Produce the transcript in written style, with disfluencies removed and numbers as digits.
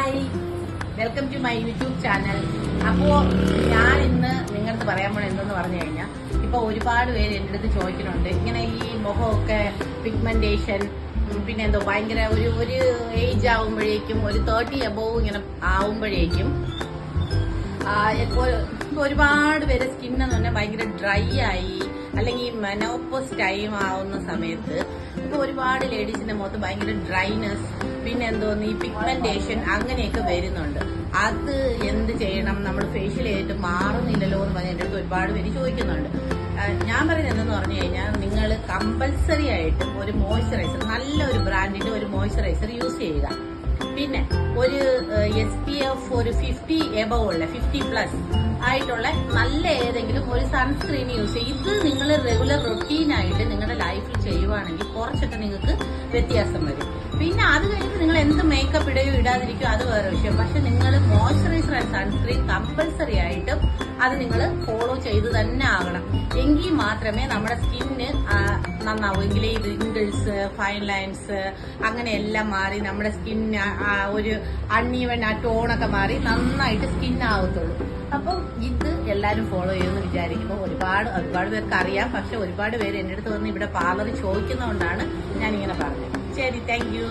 Hi, welcome to my YouTube channel. അപ്പോൾ ഞാൻ ഇന്ന് നിങ്ങളടുത്ത് പറയാൻ പോണത് എന്തെന്ന് പറഞ്ഞു കഴിഞ്ഞാൽ, ഇപ്പോൾ ഒരുപാട് പേര് എൻ്റെ അടുത്ത് ചോദിക്കുന്നുണ്ട്, ഇങ്ങനെ ഈ മുഖമൊക്കെ പിഗ്മെന്റേഷൻ, പിന്നെ എന്തോ ഭയങ്കര ഒരു ഏജ് ആവുമ്പോഴേക്കും, ഒരു 30 above ഇങ്ങനെ ആവുമ്പോഴേക്കും ഇപ്പോൾ ഒരുപാട് പേര് സ്കിന്നെന്ന് പറഞ്ഞാൽ ഭയങ്കര ഡ്രൈ ആയി, അല്ലെങ്കിൽ മെനോപോസ് ടൈം ആവുന്ന സമയത്ത് ഇപ്പോൾ ഒരുപാട് ലേഡീസിന്റെ മുഖത്ത് ഭയങ്കര ഡ്രൈനെസ്, പിന്നെ എന്തോന്ന് ഈ പിഗ്മെന്റേഷൻ അങ്ങനെയൊക്കെ വരുന്നുണ്ട്. അത് എന്ത് ചെയ്യണം, നമ്മൾ ഫേഷ്യൽ ചെയ്തിട്ട് മാറുന്നില്ലല്ലോ എന്ന് പറഞ്ഞ് എൻ്റെ അടുത്ത് ഒരുപാട് പേര് ചോദിക്കുന്നുണ്ട്. ഞാൻ പറയുന്നത് എന്തെന്ന് പറഞ്ഞു കഴിഞ്ഞാൽ, നിങ്ങൾ കമ്പൽസറി ആയിട്ട് ഒരു മോയ്സ്ചറൈസർ, നല്ലൊരു ബ്രാൻഡിന്റെ ഒരു മോയ്സ്ചറൈസർ യൂസ് ചെയ്യുക. പിന്നെ ഒരു SPF ഒരു 50 above ഉള്ള 50+ ആയിട്ടുള്ള നല്ല ഏതെങ്കിലും ഒരു സൺസ്ക്രീൻ യൂസ് ചെയ്യും. ഇത് നിങ്ങൾ റെഗുലർ റൊട്ടീനായിട്ട് നിങ്ങളുടെ ലൈഫിൽ ചെയ്യുവാണെങ്കിൽ കുറച്ചൊക്കെ നിങ്ങൾക്ക് വ്യത്യാസം വരും. പിന്നെ അത് കഴിഞ്ഞിട്ട് നിങ്ങൾ എന്ത് മേക്കപ്പ് ഇടുകയോ ഇടാതിരിക്കുകയോ അത് വേറെ വിഷയം. പക്ഷെ നിങ്ങൾ മോയ്സ്ചറൈസർ ആൻഡ് സൺസ്ക്രീൻ കമ്പൽസറി ആയിട്ടും അത് നിങ്ങൾ ഫോളോ ചെയ്ത് തന്നെ ആകണം. എങ്കിൽ മാത്രമേ നമ്മുടെ സ്കിന്ന് നന്നാവൂ. എങ്കിൽ ഈ റിങ്കിൾസ്, ഫൈൻ ലൈൻസ് അങ്ങനെയെല്ലാം മാറി നമ്മുടെ സ്കിന്ന് ഒരു അൺഈവൻ ആ ടോണൊക്കെ മാറി നന്നായിട്ട് സ്കിൻ ആവത്തുള്ളൂ. അപ്പം ഇത് എല്ലാവരും ഫോളോ ചെയ്യുമെന്ന് വിചാരിക്കുമ്പോൾ ഒരുപാട് പേർക്ക് അറിയാം. പക്ഷെ ഒരുപാട് പേര് എൻ്റെ അടുത്ത് വന്ന് ഇവിടെ പാർലറിൽ ചോദിക്കുന്നതുകൊണ്ടാണ് ഞാനിങ്ങനെ പറഞ്ഞത്. ശരി, താങ്ക് യു.